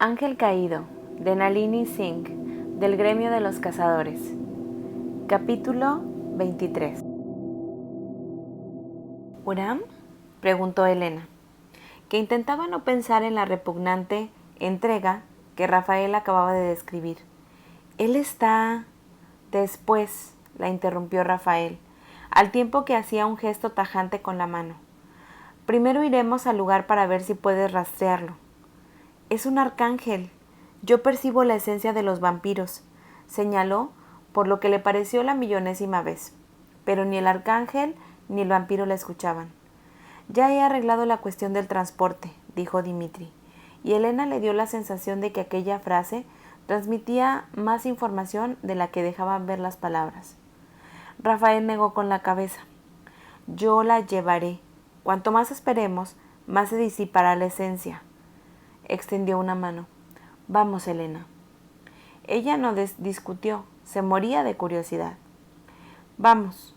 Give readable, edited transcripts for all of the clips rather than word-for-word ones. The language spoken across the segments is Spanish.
Ángel caído, de Nalini Singh, del gremio de los cazadores. Capítulo 23. ¿Uram? Preguntó Elena, que intentaba no pensar en la repugnante entrega que Rafael acababa de describir. Él está... Después, la interrumpió Rafael, al tiempo que hacía un gesto tajante con la mano. Primero iremos al lugar para ver si puedes rastrearlo. Es un arcángel. Yo percibo la esencia de los vampiros, señaló, por lo que le pareció la millonésima vez. Pero ni el arcángel ni el vampiro la escuchaban. Ya he arreglado la cuestión del transporte, dijo Dimitri, y Elena le dio la sensación de que aquella frase transmitía más información de la que dejaban ver las palabras. Rafael negó con la cabeza. Yo la llevaré. Cuanto más esperemos, más se disipará la esencia. Extendió una mano. Vamos, Elena. Ella no discutió, se moría de curiosidad. Vamos.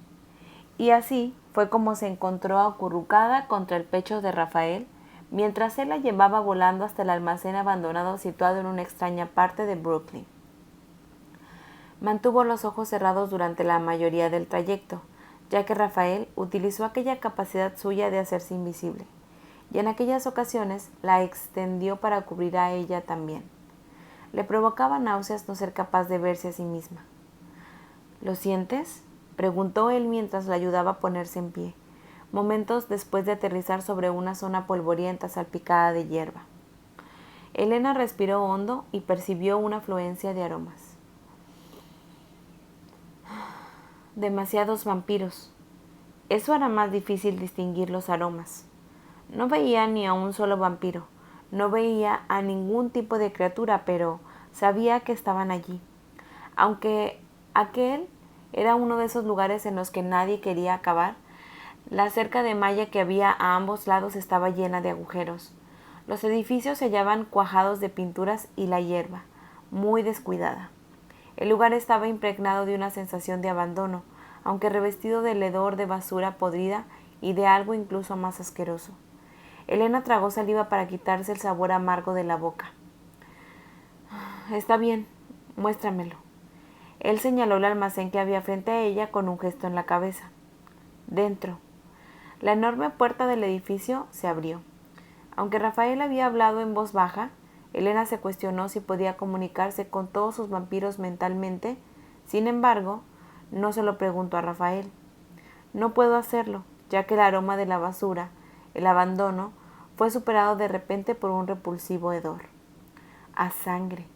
Y así fue como se encontró acurrucada contra el pecho de Rafael, mientras él la llevaba volando hasta el almacén abandonado situado en una extraña parte de Brooklyn. Mantuvo los ojos cerrados durante la mayoría del trayecto, ya que Rafael utilizó aquella capacidad suya de hacerse invisible, y en aquellas ocasiones la extendió para cubrir a ella también. Le provocaba náuseas no ser capaz de verse a sí misma. ¿Lo sientes?, preguntó él mientras la ayudaba a ponerse en pie, momentos después de aterrizar sobre una zona polvorienta salpicada de hierba. Elena respiró hondo y percibió una afluencia de aromas. Demasiados vampiros. Eso hará más difícil distinguir los aromas. No veía ni a un solo vampiro, no veía a ningún tipo de criatura, pero sabía que estaban allí. Aunque aquel era uno de esos lugares en los que nadie quería acabar, la cerca de malla que había a ambos lados estaba llena de agujeros. Los edificios se hallaban cuajados de pinturas y la hierba, muy descuidada. El lugar estaba impregnado de una sensación de abandono, aunque revestido del hedor de basura podrida y de algo incluso más asqueroso. Elena tragó saliva para quitarse el sabor amargo de la boca. Está bien, muéstramelo. Él señaló el almacén que había frente a ella con un gesto en la cabeza. Dentro. La enorme puerta del edificio se abrió. Aunque Rafael había hablado en voz baja, Elena se cuestionó si podía comunicarse con todos sus vampiros mentalmente. Sin embargo, no se lo preguntó a Rafael. No puedo hacerlo, ya que el aroma de la basura, el abandono, fue superado de repente por un repulsivo hedor. A sangre,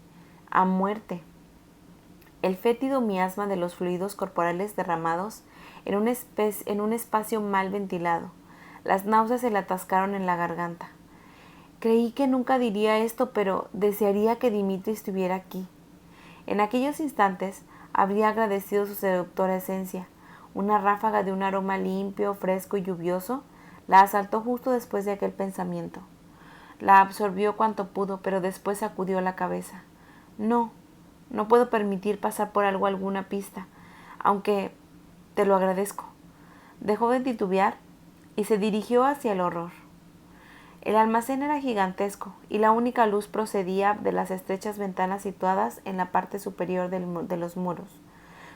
a muerte. El fétido miasma de los fluidos corporales derramados en un espacio mal ventilado. Las náuseas se le atascaron en la garganta. Creí que nunca diría esto, pero desearía que Dimitri estuviera aquí. En aquellos instantes habría agradecido su seductora esencia. Una ráfaga de un aroma limpio, fresco y lluvioso la asaltó justo después de aquel pensamiento. La absorbió cuanto pudo, pero después sacudió la cabeza. No puedo permitir pasar por algo alguna pista, aunque te lo agradezco. Dejó de titubear y se dirigió hacia el horror. El almacén era gigantesco y la única luz procedía de las estrechas ventanas situadas en la parte superior de los muros.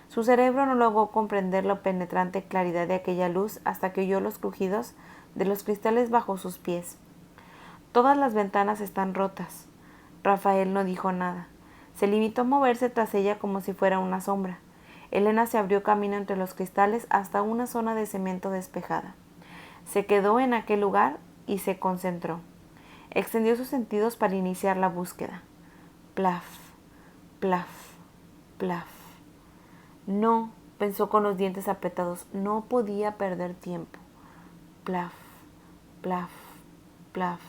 Su cerebro no logró comprender la penetrante claridad de aquella luz hasta que oyó los crujidos de los cristales bajo sus pies. Todas las ventanas están rotas. Rafael no dijo nada. Se limitó a moverse tras ella como si fuera una sombra. Elena se abrió camino entre los cristales hasta una zona de cemento despejada. Se quedó en aquel lugar y se concentró. Extendió sus sentidos para iniciar la búsqueda. Plaf, plaf, plaf. No, pensó con los dientes apretados, no podía perder tiempo. Plaf, plaf, plaf.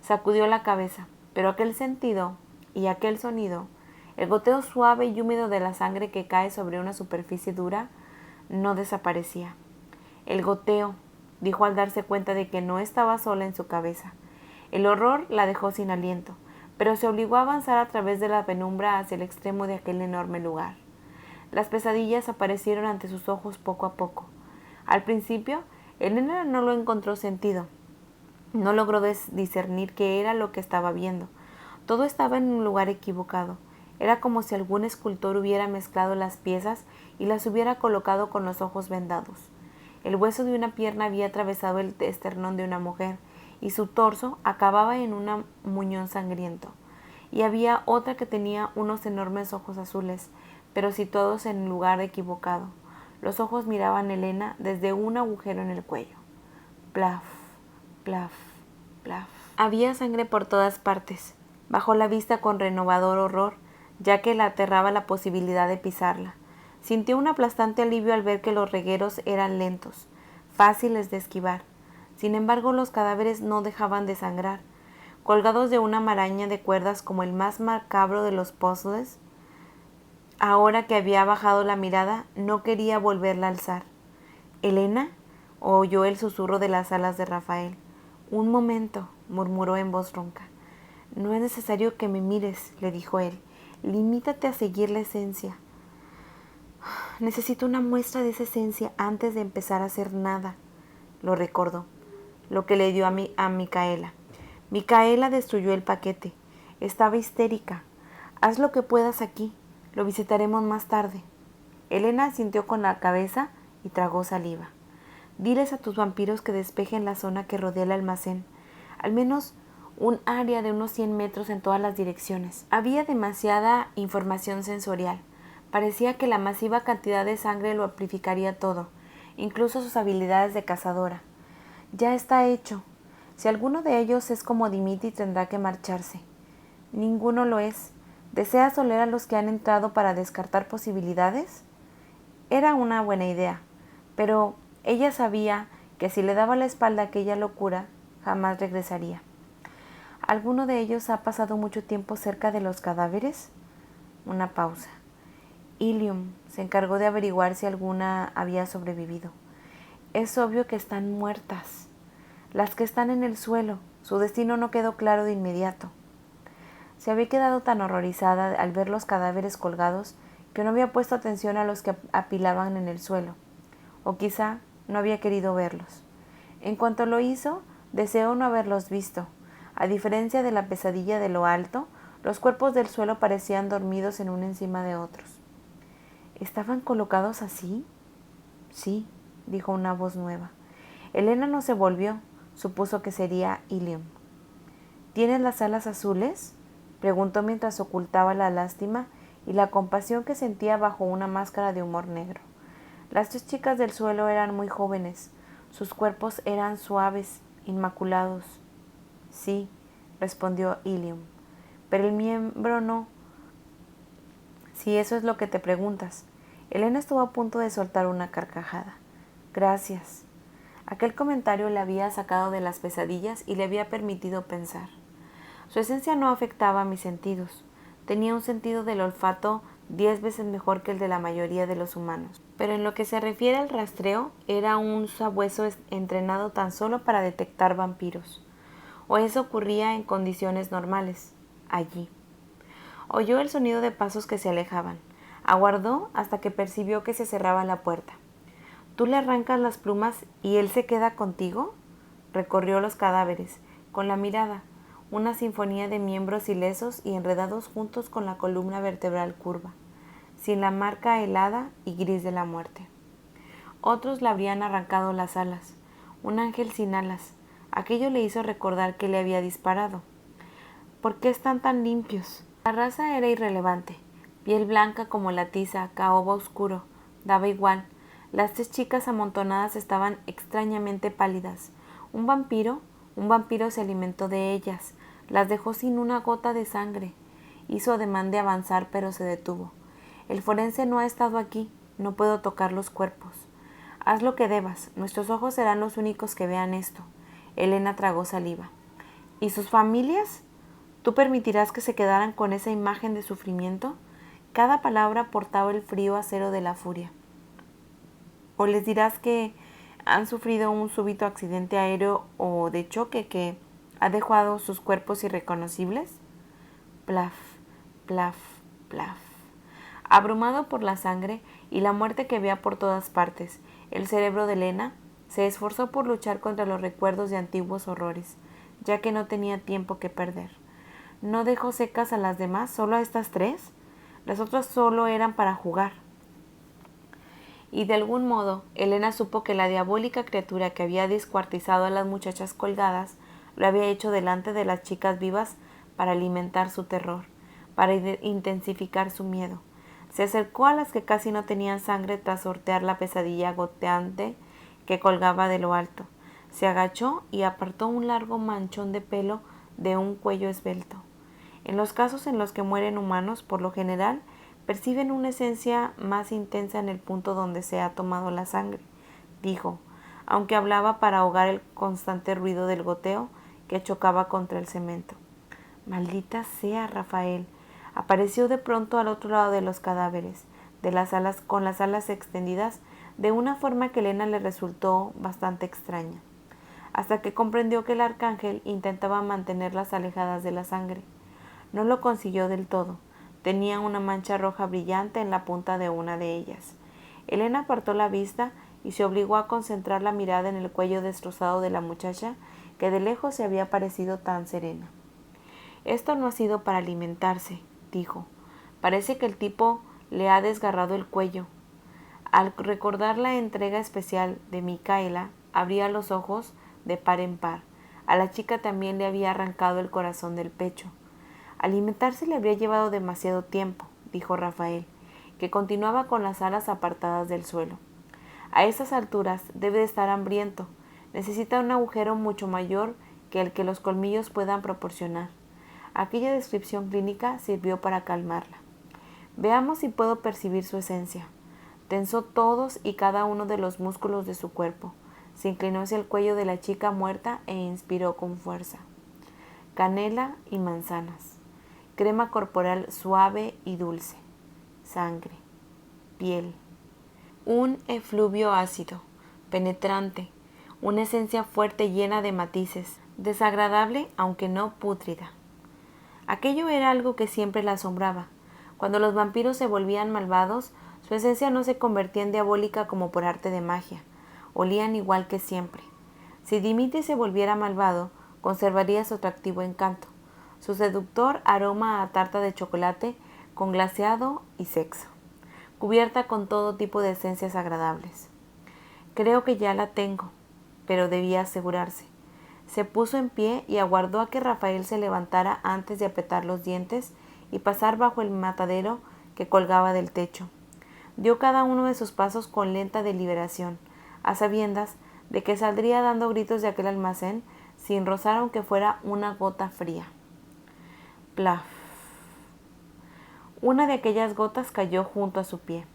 Sacudió la cabeza, pero aquel sentido y aquel sonido, el goteo suave y húmedo de la sangre que cae sobre una superficie dura, no desaparecía. El goteo, dijo al darse cuenta de que no estaba sola en su cabeza. El horror la dejó sin aliento, pero se obligó a avanzar a través de la penumbra hacia el extremo de aquel enorme lugar. Las pesadillas aparecieron ante sus ojos poco a poco. Al principio, Elena no lo encontró sentido. No logró discernir qué era lo que estaba viendo. Todo estaba en un lugar equivocado. Era como si algún escultor hubiera mezclado las piezas y las hubiera colocado con los ojos vendados. El hueso de una pierna había atravesado el esternón de una mujer, y su torso acababa en un muñón sangriento. Y había otra que tenía unos enormes ojos azules, pero situados en el lugar equivocado. Los ojos miraban a Elena desde un agujero en el cuello. Plaf, plaf, plaf. Había sangre por todas partes. Bajó la vista con renovador horror, ya que la aterraba la posibilidad de pisarla. Sintió un aplastante alivio al ver que los regueros eran lentos, fáciles de esquivar. Sin embargo, los cadáveres no dejaban de sangrar. Colgados de una maraña de cuerdas como el más macabro de los puzzles, ahora que había bajado la mirada, no quería volverla a alzar. —¿Elena? —oyó el susurro de las alas de Rafael. —Un momento —murmuró en voz ronca. —No es necesario que me mires —le dijo él—. Limítate a seguir la esencia. Necesito una muestra de esa esencia antes de empezar a hacer nada. Lo recordó, lo que le dio a Micaela. Micaela destruyó el paquete. Estaba histérica. Haz lo que puedas aquí. Lo visitaremos más tarde. Elena asintió con la cabeza y tragó saliva. Diles a tus vampiros que despejen la zona que rodea el almacén. Al menos un área de unos 100 metros en todas las direcciones. Había demasiada información sensorial. Parecía que la masiva cantidad de sangre lo amplificaría todo, incluso sus habilidades de cazadora. Ya está hecho. Si alguno de ellos es como Dimitri, tendrá que marcharse. Ninguno lo es. ¿Deseas oler a los que han entrado para descartar posibilidades? Era una buena idea, pero ella sabía que si le daba la espalda a aquella locura, jamás regresaría. ¿Alguno de ellos ha pasado mucho tiempo cerca de los cadáveres? Una pausa. Ilium se encargó de averiguar si alguna había sobrevivido. Es obvio que están muertas. Las que están en el suelo, su destino no quedó claro de inmediato. Se había quedado tan horrorizada al ver los cadáveres colgados que no había puesto atención a los que apilaban en el suelo, o quizá no había querido verlos. En cuanto lo hizo, deseó no haberlos visto. A diferencia de la pesadilla de lo alto, los cuerpos del suelo parecían dormidos en uno encima de otros. ¿Estaban colocados así? Sí, dijo una voz nueva. Elena no se volvió, supuso que sería Ilium. ¿Tienes las alas azules?, preguntó mientras ocultaba la lástima y la compasión que sentía bajo una máscara de humor negro. Las 3 chicas del suelo eran muy jóvenes, sus cuerpos eran suaves, inmaculados. Sí, respondió Ilium, pero el miembro no. Si eso es lo que te preguntas. Elena estuvo a punto de soltar una carcajada. Gracias. Aquel comentario le había sacado de las pesadillas y le había permitido pensar. Su esencia no afectaba a mis sentidos. Tenía un sentido del olfato 10 veces mejor que el de la mayoría de los humanos. Pero en lo que se refiere al rastreo, era un sabueso entrenado tan solo para detectar vampiros. O eso ocurría en condiciones normales, allí. Oyó el sonido de pasos que se alejaban. Aguardó hasta que percibió que se cerraba la puerta. ¿Tú le arrancas las plumas y él se queda contigo? Recorrió los cadáveres, con la mirada, una sinfonía de miembros ilesos y enredados juntos con la columna vertebral curva, sin la marca helada y gris de la muerte. Otros le habrían arrancado las alas. Un ángel sin alas. Aquello le hizo recordar que le había disparado. ¿Por qué están tan limpios? La raza era irrelevante. Piel blanca como la tiza, caoba oscuro. Daba igual. Las 3 chicas amontonadas estaban extrañamente pálidas. Un vampiro se alimentó de ellas. Las dejó sin una gota de sangre. Hizo ademán de avanzar, pero se detuvo. El forense no ha estado aquí. No puedo tocar los cuerpos. Haz lo que debas. Nuestros ojos serán los únicos que vean esto. Elena tragó saliva. ¿Y sus familias? ¿Tú permitirás que se quedaran con esa imagen de sufrimiento? Cada palabra portaba el frío acero de la furia. ¿O les dirás que han sufrido un súbito accidente aéreo o de choque que ha dejado sus cuerpos irreconocibles? Plaf, plaf, plaf. Abrumado por la sangre y la muerte que veía por todas partes, el cerebro de Elena se esforzó por luchar contra los recuerdos de antiguos horrores, ya que no tenía tiempo que perder. ¿No dejó secas a las demás, solo a estas 3? Las otras solo eran para jugar. Y de algún modo, Elena supo que la diabólica criatura que había descuartizado a las muchachas colgadas lo había hecho delante de las chicas vivas para alimentar su terror, para intensificar su miedo. Se acercó a las que casi no tenían sangre tras sortear la pesadilla goteante que colgaba de lo alto. Se agachó y apartó un largo manchón de pelo de un cuello esbelto. En los casos en los que mueren humanos, por lo general, perciben una esencia más intensa en el punto donde se ha tomado la sangre, dijo, aunque hablaba para ahogar el constante ruido del goteo que chocaba contra el cemento. Maldita sea, Rafael. Apareció de pronto al otro lado de los cadáveres, con las alas extendidas, de una forma que Elena le resultó bastante extraña, hasta que comprendió que el arcángel intentaba mantenerlas alejadas de la sangre. No lo consiguió del todo. Tenía una mancha roja brillante en la punta de una de ellas. Elena apartó la vista y se obligó a concentrar la mirada en el cuello destrozado de la muchacha, que de lejos se había parecido tan serena. Esto no ha sido para alimentarse, dijo. Parece que el tipo le ha desgarrado el cuello. Al recordar la entrega especial de Micaela, abría los ojos de par en par. A la chica también le había arrancado el corazón del pecho. Alimentarse le habría llevado demasiado tiempo, dijo Rafael, que continuaba con las alas apartadas del suelo. A esas alturas debe de estar hambriento. Necesita un agujero mucho mayor que el que los colmillos puedan proporcionar. Aquella descripción clínica sirvió para calmarla. Veamos si puedo percibir su esencia. Tensó todos y cada uno de los músculos de su cuerpo. Se inclinó hacia el cuello de la chica muerta e inspiró con fuerza. Canela y manzanas. Crema corporal suave y dulce. Sangre. Piel. Un efluvio ácido, penetrante. Una esencia fuerte llena de matices. Desagradable aunque no pútrida. Aquello era algo que siempre la asombraba. Cuando los vampiros se volvían malvados, su esencia no se convertía en diabólica como por arte de magia. Olían igual que siempre. Si Dimitri se volviera malvado, conservaría su atractivo encanto, su seductor aroma a tarta de chocolate con glaseado y sexo, cubierta con todo tipo de esencias agradables. Creo que ya la tengo, pero debía asegurarse. Se puso en pie y aguardó a que Rafael se levantara antes de apretar los dientes y pasar bajo el matadero que colgaba del techo. Dio cada uno de sus pasos con lenta deliberación, a sabiendas de que saldría dando gritos de aquel almacén sin rozar aunque fuera una gota fría. Plaf. Una de aquellas gotas cayó junto a su pie,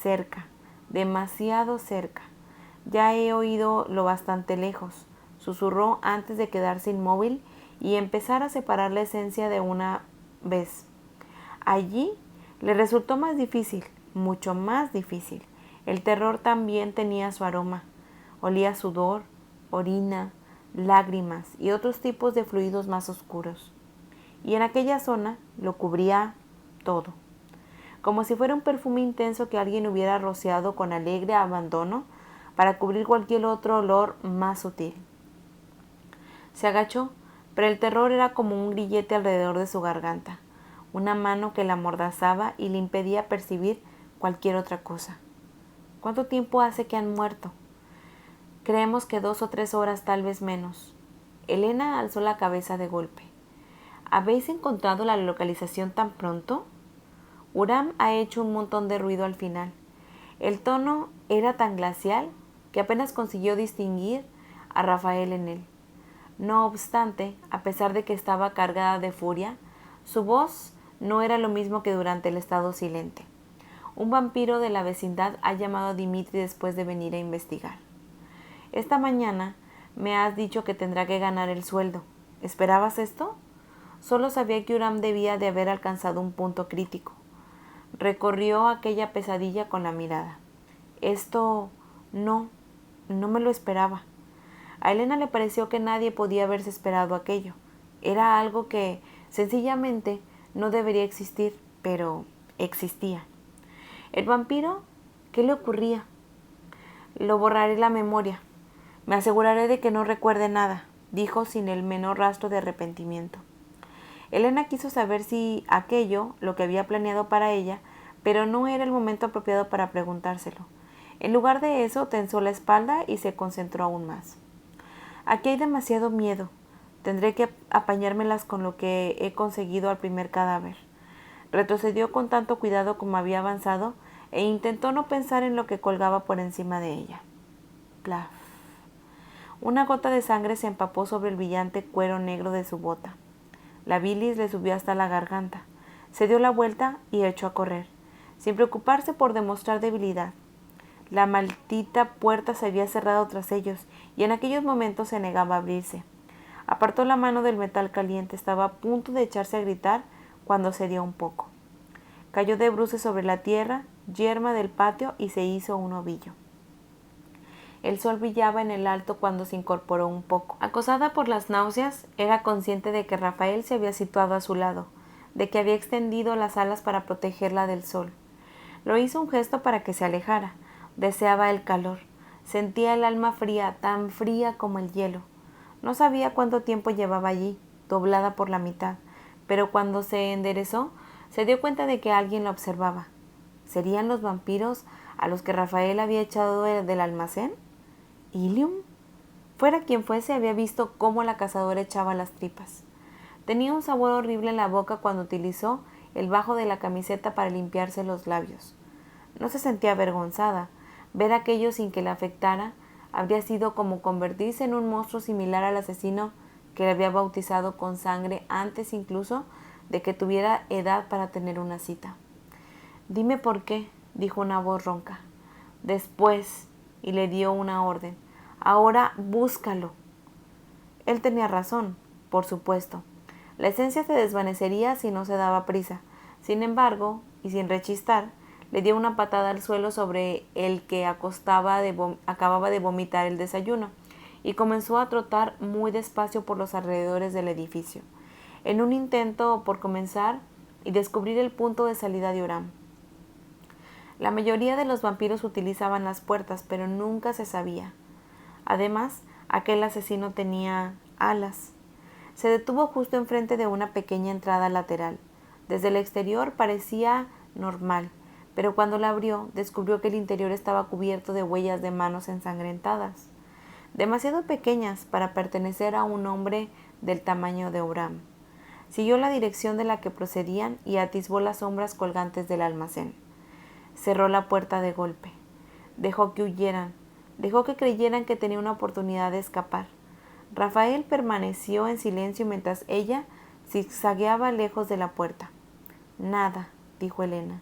cerca, demasiado cerca. Ya he oído lo bastante lejos, susurró antes de quedarse inmóvil y empezar a separar la esencia de una vez. Allí le resultó más difícil, mucho más difícil. El terror también tenía su aroma. Olía sudor, orina, lágrimas y otros tipos de fluidos más oscuros. Y en aquella zona lo cubría todo, como si fuera un perfume intenso que alguien hubiera rociado con alegre abandono para cubrir cualquier otro olor más sutil. Se agachó, pero el terror era como un grillete alrededor de su garganta, una mano que la amordazaba y le impedía percibir cualquier otra cosa. ¿Cuánto tiempo hace que han muerto? Creemos que 2 o 3 horas, tal vez menos. Elena alzó la cabeza de golpe. ¿Habéis encontrado la localización tan pronto? Uram ha hecho un montón de ruido al final. El tono era tan glacial que apenas consiguió distinguir a Rafael en él. No obstante, a pesar de que estaba cargada de furia, su voz no era lo mismo que durante el estado silente. Un vampiro de la vecindad ha llamado a Dimitri después de venir a investigar. Esta mañana me has dicho que tendrá que ganar el sueldo. ¿Esperabas esto? Solo sabía que Uram debía de haber alcanzado un punto crítico. Recorrió aquella pesadilla con la mirada. Esto no me lo esperaba. A Elena le pareció que nadie podía haberse esperado aquello. Era algo que sencillamente no debería existir, pero existía. ¿El vampiro? ¿Qué le ocurría? Lo borraré la memoria. Me aseguraré de que no recuerde nada, dijo sin el menor rastro de arrepentimiento. Elena quiso saber si aquello, lo que había planeado para ella, pero no era el momento apropiado para preguntárselo. En lugar de eso, tensó la espalda y se concentró aún más. Aquí hay demasiado miedo. Tendré que apañármelas con lo que he conseguido al primer cadáver. Retrocedió con tanto cuidado como había avanzado e intentó no pensar en lo que colgaba por encima de ella. Plaf. Una gota de sangre se empapó sobre el brillante cuero negro de su bota. La bilis le subió hasta la garganta. Se dio la vuelta y echó a correr, sin preocuparse por demostrar debilidad. La maldita puerta se había cerrado tras ellos y en aquellos momentos se negaba a abrirse. Apartó la mano del metal caliente, estaba a punto de echarse a gritar cuando cedió un poco. Cayó de bruces sobre la tierra, yerma del patio, y se hizo un ovillo. El sol brillaba en el alto cuando se incorporó un poco. Acosada por las náuseas, era consciente de que Rafael se había situado a su lado, de que había extendido las alas para protegerla del sol. Lo hizo un gesto para que se alejara. Deseaba el calor. Sentía el alma fría, tan fría como el hielo. No sabía cuánto tiempo llevaba allí, doblada por la mitad, pero cuando se enderezó, se dio cuenta de que alguien la observaba. ¿Serían los vampiros a los que Rafael había echado del almacén? ¿Ilium? Fuera quien fuese, había visto cómo la cazadora echaba las tripas. Tenía un sabor horrible en la boca cuando utilizó el bajo de la camiseta para limpiarse los labios. No se sentía avergonzada. Ver aquello sin que le afectara habría sido como convertirse en un monstruo similar al asesino que le había bautizado con sangre antes incluso de que tuviera edad para tener una cita. «Dime por qué», dijo una voz ronca. «Después», y le dio una orden. «Ahora búscalo». Él tenía razón, por supuesto. La esencia se desvanecería si no se daba prisa. Sin embargo, y sin rechistar, le dio una patada al suelo sobre el que acababa de vomitar el desayuno y comenzó a trotar muy despacio por los alrededores del edificio, en un intento por comenzar y descubrir el punto de salida de Oram. La mayoría de los vampiros utilizaban las puertas, pero nunca se sabía. Además, aquel asesino tenía alas. Se detuvo justo enfrente de una pequeña entrada lateral. Desde el exterior parecía normal, pero cuando la abrió, descubrió que el interior estaba cubierto de huellas de manos ensangrentadas, demasiado pequeñas para pertenecer a un hombre del tamaño de Oram. Siguió la dirección de la que procedían y atisbó las sombras colgantes del almacén. Cerró la puerta de golpe. Dejó que huyeran. Dejó que creyeran que tenía una oportunidad de escapar. Rafael permaneció en silencio mientras ella zigzagueaba lejos de la puerta. «Nada», dijo Elena.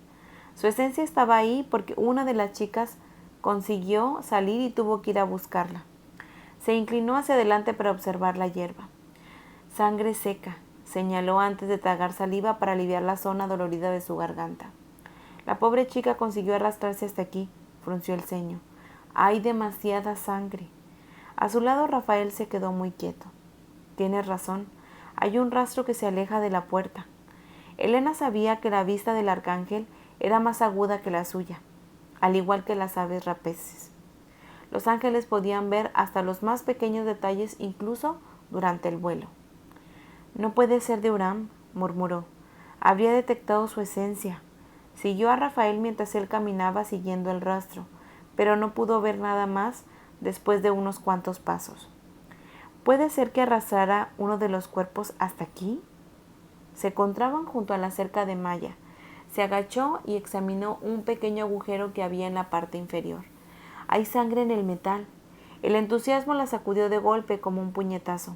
Su esencia estaba ahí porque una de las chicas consiguió salir y tuvo que ir a buscarla. Se inclinó hacia adelante para observar la hierba. «Sangre seca», señaló antes de tragar saliva para aliviar la zona dolorida de su garganta. «La pobre chica consiguió arrastrarse hasta aquí», frunció el ceño. «Hay demasiada sangre». A su lado Rafael se quedó muy quieto. «Tienes razón. Hay un rastro que se aleja de la puerta». Elena sabía que la vista del arcángel era más aguda que la suya, al igual que las aves rapaces. Los ángeles podían ver hasta los más pequeños detalles incluso durante el vuelo. «No puede ser de Oram», murmuró. «Habría detectado su esencia». Siguió a Rafael mientras él caminaba siguiendo el rastro, pero no pudo ver nada más después de unos cuantos pasos. «¿Puede ser que arrastrara uno de los cuerpos hasta aquí?» Se encontraban junto a la cerca de malla. Se agachó y examinó un pequeño agujero que había en la parte inferior. «Hay sangre en el metal». El entusiasmo la sacudió de golpe como un puñetazo.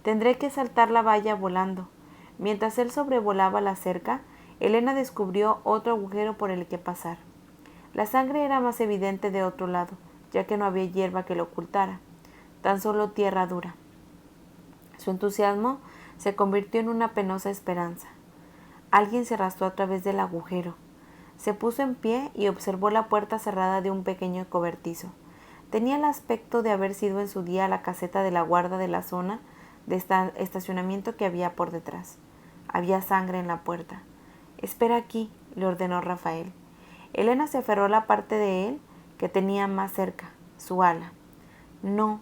«Tendré que saltar la valla volando». Mientras él sobrevolaba la cerca, Elena descubrió otro agujero por el que pasar. La sangre era más evidente de otro lado, ya que no había hierba que lo ocultara, tan solo tierra dura. Su entusiasmo se convirtió en una penosa esperanza. Alguien se arrastró a través del agujero. Se puso en pie y observó la puerta cerrada de un pequeño cobertizo. Tenía el aspecto de haber sido en su día la caseta de la guarda de la zona de estacionamiento que había por detrás. Había sangre en la puerta. «Espera aquí», le ordenó Rafael. Elena se aferró a la parte de él que tenía más cerca, su ala. «No».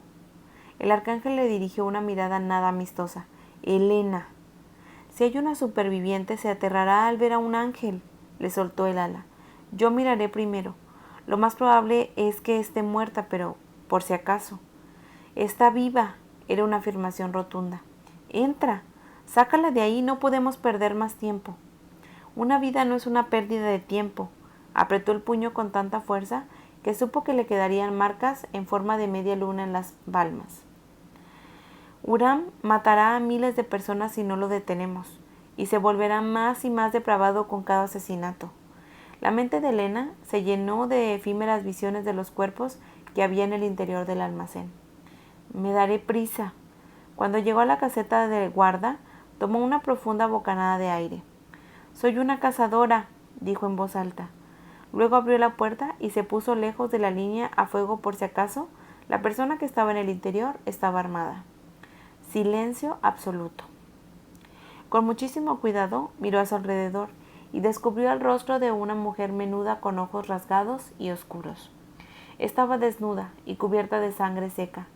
El arcángel le dirigió una mirada nada amistosa. «Elena». Si hay una superviviente, se aterrará al ver a un ángel, le soltó el ala. Yo miraré primero. Lo más probable es que esté muerta, pero por si acaso. Está viva, era una afirmación rotunda. Entra, sácala de ahí, no podemos perder más tiempo. Una vida no es una pérdida de tiempo. Apretó el puño con tanta fuerza que supo que le quedarían marcas en forma de media luna en las palmas. Huram matará a miles de personas si no lo detenemos, y se volverá más y más depravado con cada asesinato. La mente de Elena se llenó de efímeras visiones de los cuerpos que había en el interior del almacén. Me daré prisa. Cuando llegó a la caseta de guarda, tomó una profunda bocanada de aire. Soy una cazadora, dijo en voz alta. Luego abrió la puerta y se puso lejos de la línea a fuego por si acaso la persona que estaba en el interior estaba armada. Silencio absoluto. Con muchísimo cuidado miró a su alrededor y descubrió el rostro de una mujer menuda con ojos rasgados y oscuros. Estaba desnuda y cubierta de sangre seca.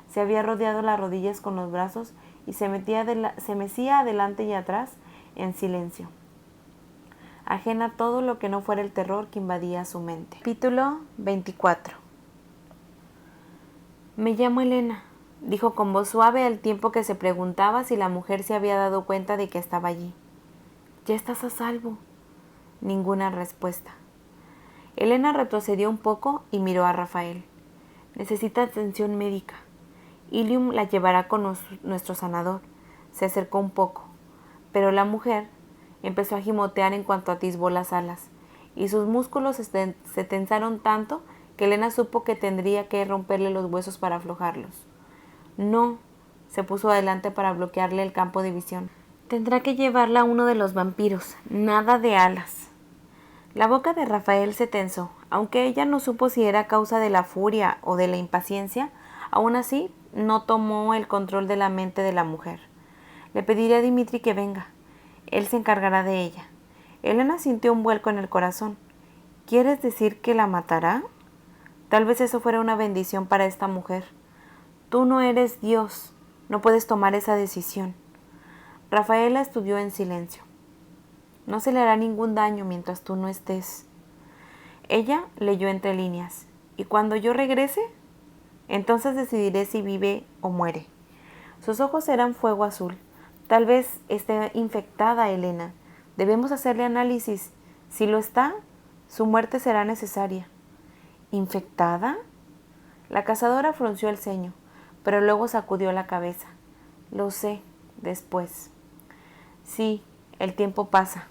Se había rodeado las rodillas con los brazos y se mecía adelante y atrás en silencio, ajena a todo lo que no fuera el terror que invadía su mente. Capítulo 24. Me llamo Elena, dijo con voz suave al tiempo que se preguntaba si la mujer se había dado cuenta de que estaba allí. Ya estás a salvo. Ninguna respuesta. Elena retrocedió un poco y miró a Rafael. Necesita atención médica. Ilium la llevará con nuestro sanador. Se acercó un poco, pero la mujer empezó a gimotear en cuanto atisbó las alas, y sus músculos se tensaron tanto que Elena supo que tendría que romperle los huesos para aflojarlos. No, se puso adelante para bloquearle el campo de visión. Tendrá que llevarla a uno de los vampiros, nada de alas. La boca de Rafael se tensó, aunque ella no supo si era causa de la furia o de la impaciencia, aún así no tomó el control de la mente de la mujer. Le pediré a Dimitri que venga. Él se encargará de ella. Elena sintió un vuelco en el corazón. ¿Quieres decir que la matará? Tal vez eso fuera una bendición para esta mujer. Tú no eres Dios. No puedes tomar esa decisión. Rafaela estudió en silencio. No se le hará ningún daño mientras tú no estés. Ella leyó entre líneas. ¿Y cuando yo regrese? Entonces decidiré si vive o muere. Sus ojos eran fuego azul. Tal vez esté infectada, Elena. Debemos hacerle análisis. Si lo está, su muerte será necesaria. ¿Infectada? La cazadora frunció el ceño, pero luego sacudió la cabeza. Lo sé, después. Sí, el tiempo pasa.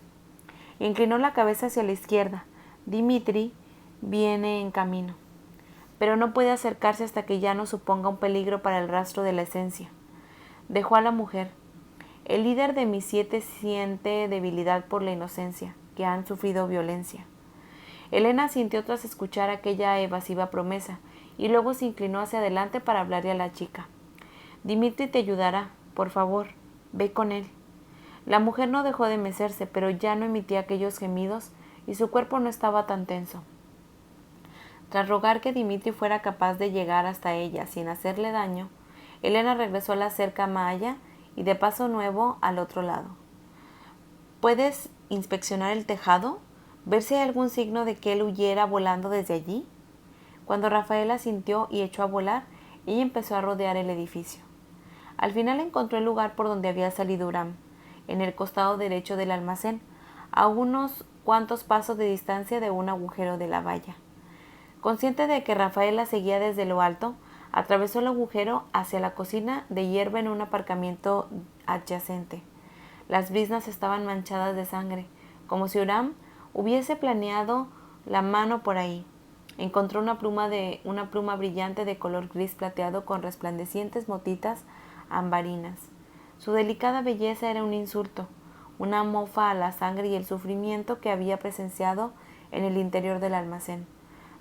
Inclinó la cabeza hacia la izquierda. Dimitri viene en camino, pero no puede acercarse hasta que ya no suponga un peligro para el rastro de la esencia. Dejó a la mujer. El líder de mis 7 siente debilidad por la inocencia, que han sufrido violencia. Elena sintió tras escuchar aquella evasiva promesa, y luego se inclinó hacia adelante para hablarle a la chica. Dimitri te ayudará, por favor, ve con él. La mujer no dejó de mecerse, pero ya no emitía aquellos gemidos y su cuerpo no estaba tan tenso. Tras rogar que Dimitri fuera capaz de llegar hasta ella sin hacerle daño, Elena regresó a la cerca maya y de paso nuevo al otro lado. ¿Puedes inspeccionar el tejado? ¿Ver si hay algún signo de que él huyera volando desde allí? Cuando Rafaela sintió y echó a volar, ella empezó a rodear el edificio. Al final encontró el lugar por donde había salido Huram, en el costado derecho del almacén, a unos cuantos pasos de distancia de un agujero de la valla. Consciente de que Rafaela seguía desde lo alto, atravesó el agujero hacia la cocina de hierba en un aparcamiento adyacente. Las briznas estaban manchadas de sangre, como si Huram hubiese planeado la mano por ahí. Encontró una pluma brillante de color gris plateado con resplandecientes motitas ambarinas. Su delicada belleza era un insulto, una mofa a la sangre y el sufrimiento que había presenciado en el interior del almacén.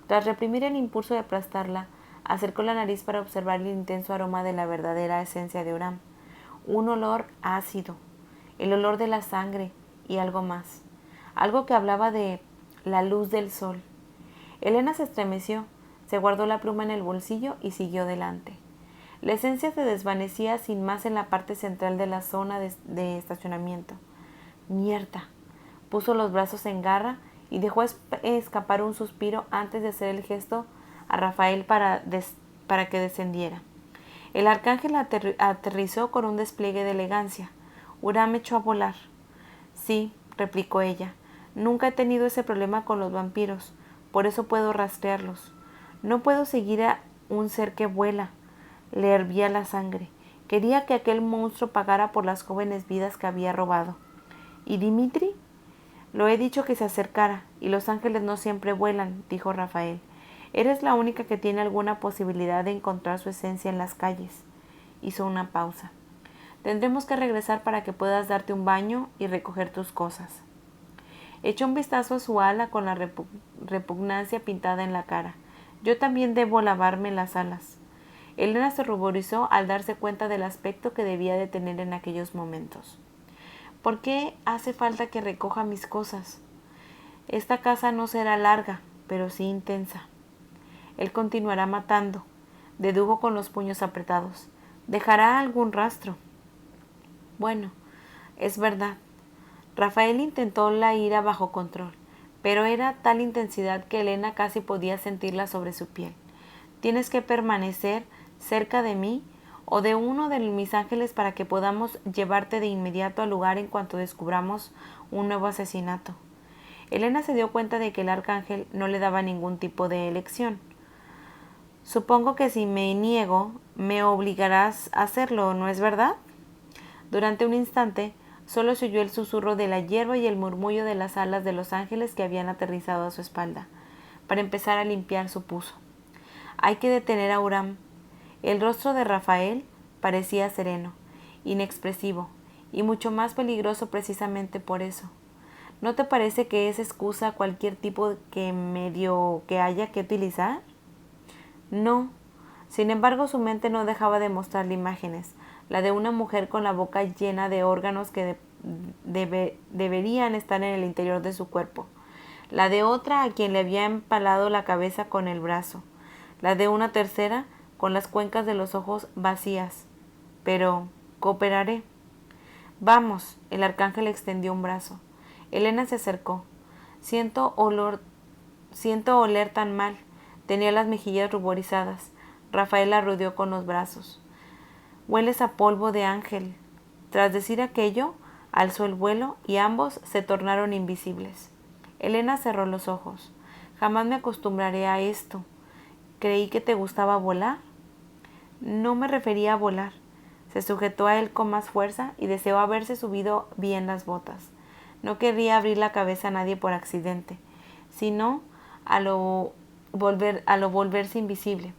Tras reprimir el impulso de aplastarla, acercó la nariz para observar el intenso aroma de la verdadera esencia de Huram. Un olor ácido, el olor de la sangre y algo más. Algo que hablaba de la luz del sol. Elena se estremeció, se guardó la pluma en el bolsillo y siguió delante. La esencia se desvanecía sin más en la parte central de la zona de estacionamiento. ¡Mierda! Puso los brazos en garra y dejó escapar un suspiro antes de hacer el gesto a Rafael para que descendiera. El arcángel aterrizó con un despliegue de elegancia. Huram echó a volar. Sí, replicó ella. Nunca he tenido ese problema con los vampiros, por eso puedo rastrearlos. No puedo seguir a un ser que vuela. Le hervía la sangre. Quería que aquel monstruo pagara por las jóvenes vidas que había robado. ¿Y Dimitri? Lo he dicho que se acercara, y los ángeles no siempre vuelan, dijo Rafael. Eres la única que tiene alguna posibilidad de encontrar su esencia en las calles. Hizo una pausa. Tendremos que regresar para que puedas darte un baño y recoger tus cosas. Echó un vistazo a su ala con la repugnancia pintada en la cara. Yo también debo lavarme las alas. Elena se ruborizó al darse cuenta del aspecto que debía de tener en aquellos momentos. ¿Por qué hace falta que recoja mis cosas? Esta casa no será larga, pero sí intensa. Él continuará matando, dedujo con los puños apretados. Dejará algún rastro. Bueno, es verdad. Rafael intentó la ira bajo control, pero era tal intensidad que Elena casi podía sentirla sobre su piel. Tienes que permanecer cerca de mí o de uno de mis ángeles para que podamos llevarte de inmediato al lugar en cuanto descubramos un nuevo asesinato. Elena se dio cuenta de que el arcángel no le daba ningún tipo de elección. Supongo que si me niego, me obligarás a hacerlo, ¿no es verdad? Durante un instante, solo se oyó el susurro de la hierba y el murmullo de las alas de los ángeles que habían aterrizado a su espalda, para empezar a limpiar su puso. Hay que detener a Huram. El rostro de Rafael parecía sereno, inexpresivo, y mucho más peligroso precisamente por eso. ¿No te parece que es excusa cualquier tipo de medio que haya que utilizar? No. Sin embargo, su mente no dejaba de mostrarle imágenes, la de una mujer con la boca llena de órganos que deberían estar en el interior de su cuerpo, la de otra a quien le había empalado la cabeza con el brazo, la de una tercera con las cuencas de los ojos vacías. Pero cooperaré. Vamos, el arcángel extendió un brazo. Elena se acercó. Siento oler tan mal. Tenía las mejillas ruborizadas. Rafael la rodeó con los brazos. Hueles a polvo de ángel. Tras decir aquello, alzó el vuelo y ambos se tornaron invisibles. Elena cerró los ojos. Jamás me acostumbraré a esto. Creí que te gustaba volar. No me refería a volar. Se sujetó a él con más fuerza y deseó haberse subido bien las botas. No querría abrir la cabeza a nadie por accidente, sino a lo volverse invisible.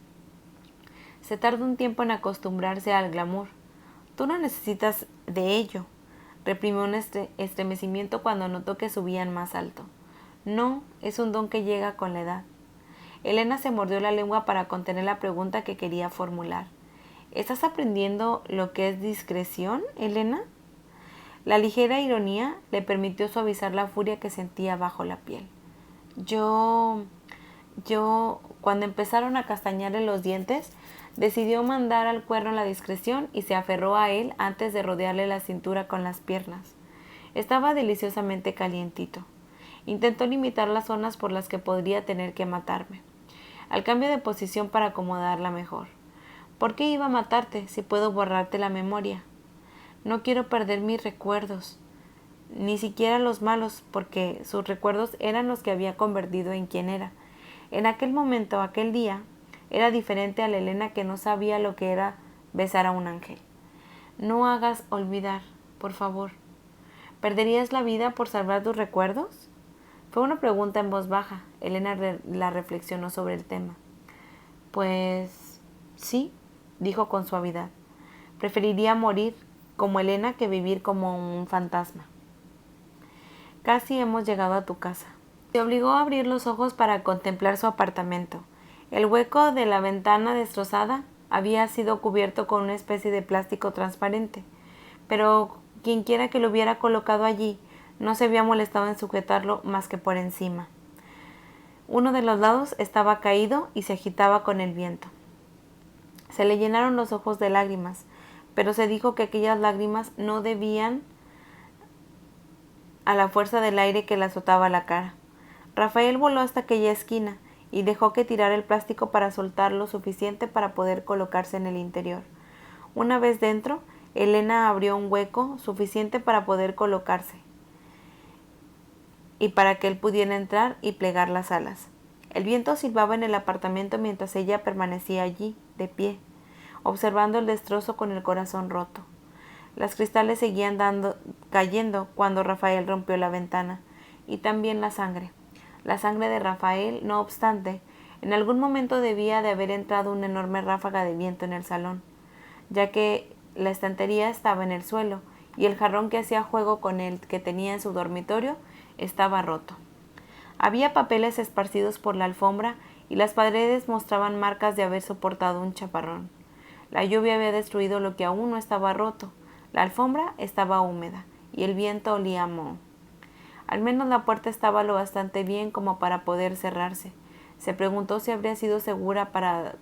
Se tarda un tiempo en acostumbrarse al glamour. Tú no necesitas de ello. Reprimió un estremecimiento cuando notó que subían más alto. No, es un don que llega con la edad. Elena se mordió la lengua para contener la pregunta que quería formular. ¿Estás aprendiendo lo que es discreción, Elena? La ligera ironía le permitió suavizar la furia que sentía bajo la piel. Cuando empezaron a castañarle los dientes, decidió mandar al cuerno la discreción y se aferró a él antes de rodearle la cintura con las piernas. Estaba deliciosamente calientito. Intentó limitar las zonas por las que podría tener que matarme. Al cambio de posición para acomodarla mejor. ¿Por qué iba a matarte si puedo borrarte la memoria? No quiero perder mis recuerdos, ni siquiera los malos, porque sus recuerdos eran los que había convertido en quien era. En aquel momento, aquel día, era diferente a la Elena que no sabía lo que era besar a un ángel. No hagas olvidar, por favor. ¿Perderías la vida por salvar tus recuerdos? Fue una pregunta en voz baja. Elena la reflexionó sobre el tema. Pues sí, dijo con suavidad. Preferiría morir como Elena que vivir como un fantasma. Casi hemos llegado a tu casa. Se obligó a abrir los ojos para contemplar su apartamento. El hueco de la ventana destrozada había sido cubierto con una especie de plástico transparente, pero quienquiera que lo hubiera colocado allí no se había molestado en sujetarlo más que por encima. Uno de los lados estaba caído y se agitaba con el viento. Se le llenaron los ojos de lágrimas, pero se dijo que aquellas lágrimas no debían a la fuerza del aire que le azotaba la cara. Rafael voló hasta aquella esquina y dejó que tirara el plástico para soltar lo suficiente para poder colocarse en el interior. Una vez dentro, Elena abrió un hueco suficiente para poder colocarse y para que él pudiera entrar y plegar las alas. El viento silbaba en el apartamento mientras ella permanecía allí, de pie, observando el destrozo con el corazón roto. Los cristales seguían cayendo cuando Rafael rompió la ventana, y también la sangre. La sangre de Rafael, no obstante, en algún momento debía de haber entrado una enorme ráfaga de viento en el salón, ya que la estantería estaba en el suelo y el jarrón que hacía juego con él que tenía en su dormitorio estaba roto. Había papeles esparcidos por la alfombra y las paredes mostraban marcas de haber soportado un chaparrón. La lluvia había destruido lo que aún no estaba roto. La alfombra estaba húmeda y el viento olía a moho. Al menos la puerta estaba lo bastante bien como para poder cerrarse. Se preguntó si habría sido segura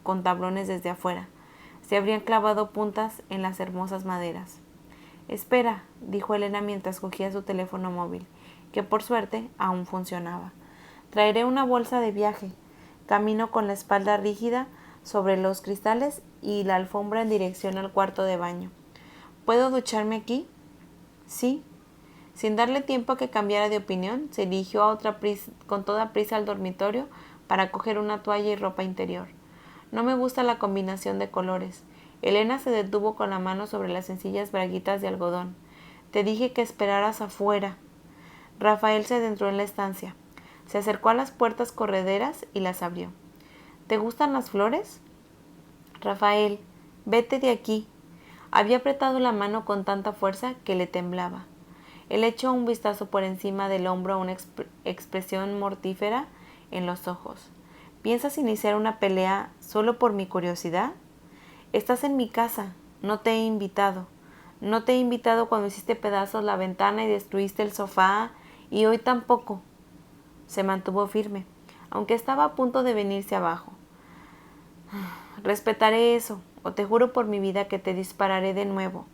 con tablones desde afuera. Se habrían clavado puntas en las hermosas maderas. «Espera», dijo Elena mientras cogía su teléfono móvil, que por suerte aún funcionaba. «Traeré una bolsa de viaje». Camino con la espalda rígida sobre los cristales y la alfombra en dirección al cuarto de baño. «¿Puedo ducharme aquí?» «Sí». Sin darle tiempo a que cambiara de opinión, se dirigió con toda prisa al dormitorio para coger una toalla y ropa interior. «No me gusta la combinación de colores». Elena se detuvo con la mano sobre las sencillas braguitas de algodón. «Te dije que esperaras afuera». Rafael se adentró en la estancia. Se acercó a las puertas correderas y las abrió. «¿Te gustan las flores?» «Rafael, vete de aquí». Había apretado la mano con tanta fuerza que le temblaba. Él echó un vistazo por encima del hombro a una expresión mortífera en los ojos. «¿Piensas iniciar una pelea solo por mi curiosidad?» «Estás en mi casa. No te he invitado. No te he invitado cuando hiciste pedazos la ventana y destruiste el sofá, y hoy tampoco». Se mantuvo firme, aunque estaba a punto de venirse abajo. «Respetaré eso, o te juro por mi vida que te dispararé de nuevo».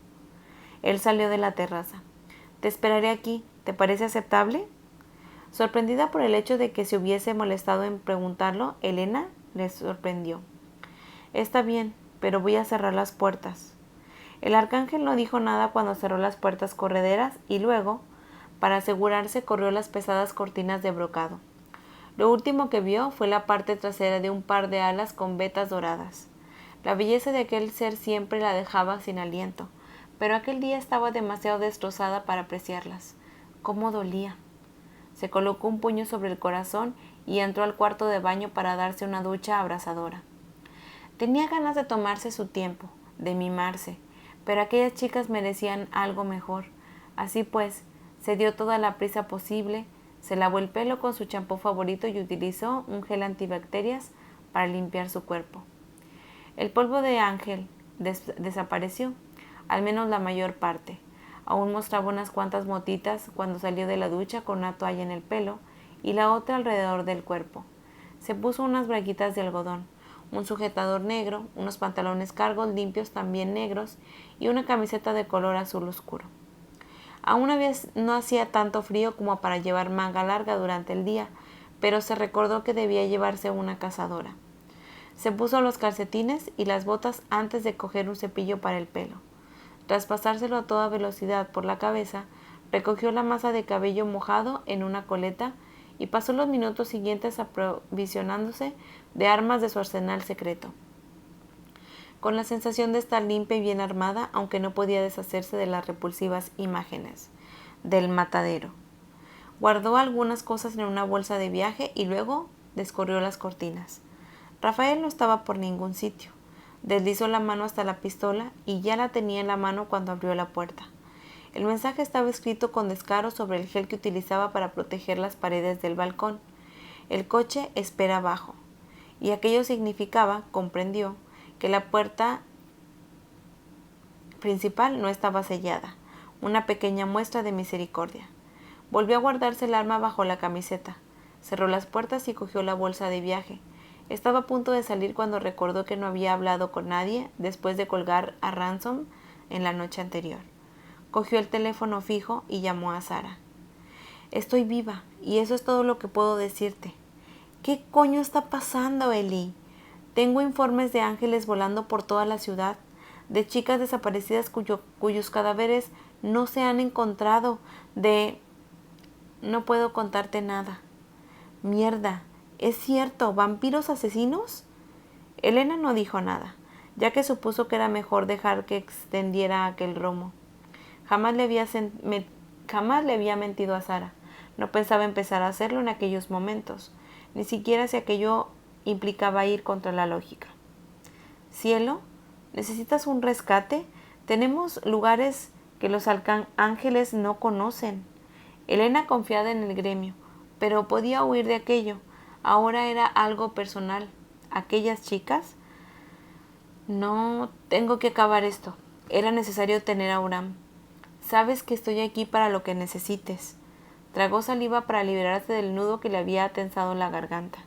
Él salió de la terraza. «Te esperaré aquí. ¿Te parece aceptable?» Sorprendida por el hecho de que se hubiese molestado en preguntarlo, Elena le sorprendió. «Está bien, pero voy a cerrar las puertas». El arcángel no dijo nada cuando cerró las puertas correderas y luego, para asegurarse, corrió las pesadas cortinas de brocado. Lo último que vio fue la parte trasera de un par de alas con vetas doradas. La belleza de aquel ser siempre la dejaba sin aliento, pero aquel día estaba demasiado destrozada para apreciarlas. ¿Cómo dolía? Se colocó un puño sobre el corazón y entró al cuarto de baño para darse una ducha abrasadora. Tenía ganas de tomarse su tiempo, de mimarse, pero aquellas chicas merecían algo mejor. Así pues, se dio toda la prisa posible, se lavó el pelo con su champú favorito y utilizó un gel antibacterias para limpiar su cuerpo. El polvo de ángel desapareció, al menos la mayor parte. Aún mostraba unas cuantas motitas cuando salió de la ducha con una toalla en el pelo y la otra alrededor del cuerpo. Se puso unas braguitas de algodón, un sujetador negro, unos pantalones cargos limpios también negros y una camiseta de color azul oscuro. Aún no hacía tanto frío como para llevar manga larga durante el día, pero se recordó que debía llevarse una cazadora. Se puso los calcetines y las botas antes de coger un cepillo para el pelo. Tras pasárselo a toda velocidad por la cabeza, recogió la masa de cabello mojado en una coleta y pasó los minutos siguientes aprovisionándose de armas de su arsenal secreto, con la sensación de estar limpia y bien armada, aunque no podía deshacerse de las repulsivas imágenes del matadero. Guardó algunas cosas en una bolsa de viaje y luego descorrió las cortinas. Rafael no estaba por ningún sitio. Deslizó la mano hasta la pistola y ya la tenía en la mano cuando abrió la puerta. El mensaje estaba escrito con descaro sobre el gel que utilizaba para proteger las paredes del balcón. El coche espera abajo. Y aquello significaba, comprendió, que la puerta principal no estaba sellada. Una pequeña muestra de misericordia. Volvió a guardarse el arma bajo la camiseta. Cerró las puertas y cogió la bolsa de viaje. Estaba a punto de salir cuando recordó que no había hablado con nadie después de colgar a Ransom en la noche anterior. Cogió el teléfono fijo y llamó a Sara. Estoy viva y eso es todo lo que puedo decirte. ¿Qué coño está pasando, Eli? Tengo informes de ángeles volando por toda la ciudad, de chicas desaparecidas cuyos cadáveres no se han encontrado, de... No puedo contarte nada. Mierda, ¿es cierto? ¿Vampiros asesinos? Elena no dijo nada, ya que supuso que era mejor dejar que extendiera aquel romo. Jamás le había mentido a Sara. No pensaba empezar a hacerlo en aquellos momentos, ni siquiera si aquello implicaba ir contra la lógica. Cielo, ¿necesitas un rescate? Tenemos lugares que los ángeles no conocen. Elena confiaba en el gremio, pero podía huir de aquello. Ahora era algo personal. ¿Aquellas chicas? No, tengo que acabar esto. Era necesario tener a Uram. Sabes que estoy aquí para lo que necesites. Tragó saliva para liberarse del nudo que le había tensado en la garganta.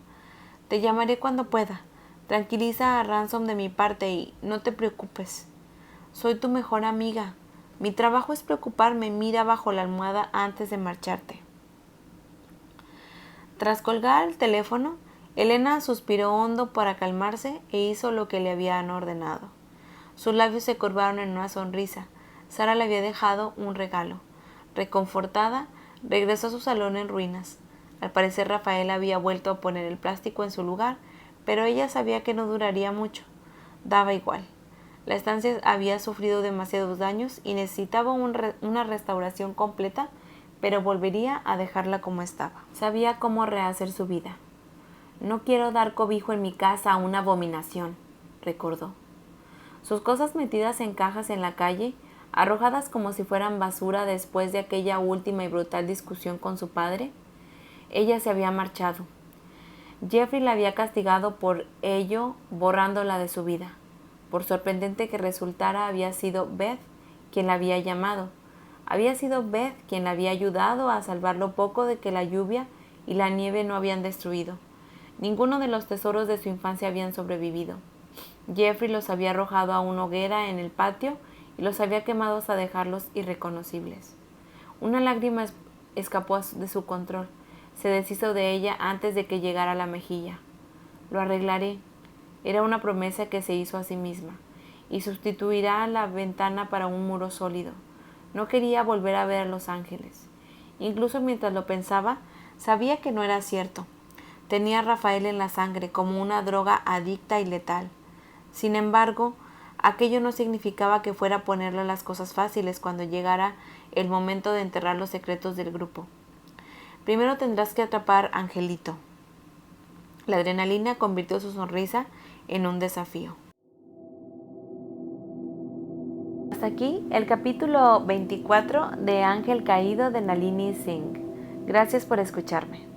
Te llamaré cuando pueda. Tranquiliza a Ransom de mi parte y no te preocupes. Soy tu mejor amiga. Mi trabajo es preocuparme. Mira bajo la almohada antes de marcharte. Tras colgar el teléfono, Elena suspiró hondo para calmarse e hizo lo que le habían ordenado. Sus labios se curvaron en una sonrisa. Sara le había dejado un regalo. Reconfortada, regresó a su salón en ruinas. Al parecer Rafael había vuelto a poner el plástico en su lugar, pero ella sabía que no duraría mucho. Daba igual. La estancia había sufrido demasiados daños y necesitaba una restauración completa, pero volvería a dejarla como estaba. Sabía cómo rehacer su vida. No quiero dar cobijo en mi casa a una abominación, recordó. Sus cosas metidas en cajas en la calle, arrojadas como si fueran basura después de aquella última y brutal discusión con su padre. Ella se había marchado. Jeffrey la había castigado por ello, borrándola de su vida. Por sorprendente que resultara, había sido Beth quien la había llamado. Había sido Beth quien la había ayudado a salvar lo poco de que la lluvia y la nieve no habían destruido. Ninguno de los tesoros de su infancia habían sobrevivido. Jeffrey los había arrojado a una hoguera en el patio y los había quemado hasta dejarlos irreconocibles. Una lágrima escapó de su control. Se deshizo de ella antes de que llegara a la mejilla. Lo arreglaré. Era una promesa que se hizo a sí misma. Y sustituirá la ventana para un muro sólido. No quería volver a ver a los ángeles. Incluso mientras lo pensaba, sabía que no era cierto. Tenía a Rafael en la sangre como una droga adicta y letal. Sin embargo, aquello no significaba que fuera a ponerle las cosas fáciles cuando llegara el momento de enterrar los secretos del grupo. Primero tendrás que atrapar a Angelito. La adrenalina convirtió su sonrisa en un desafío. Hasta aquí el capítulo 24 de Ángel Caído de Nalini Singh. Gracias por escucharme.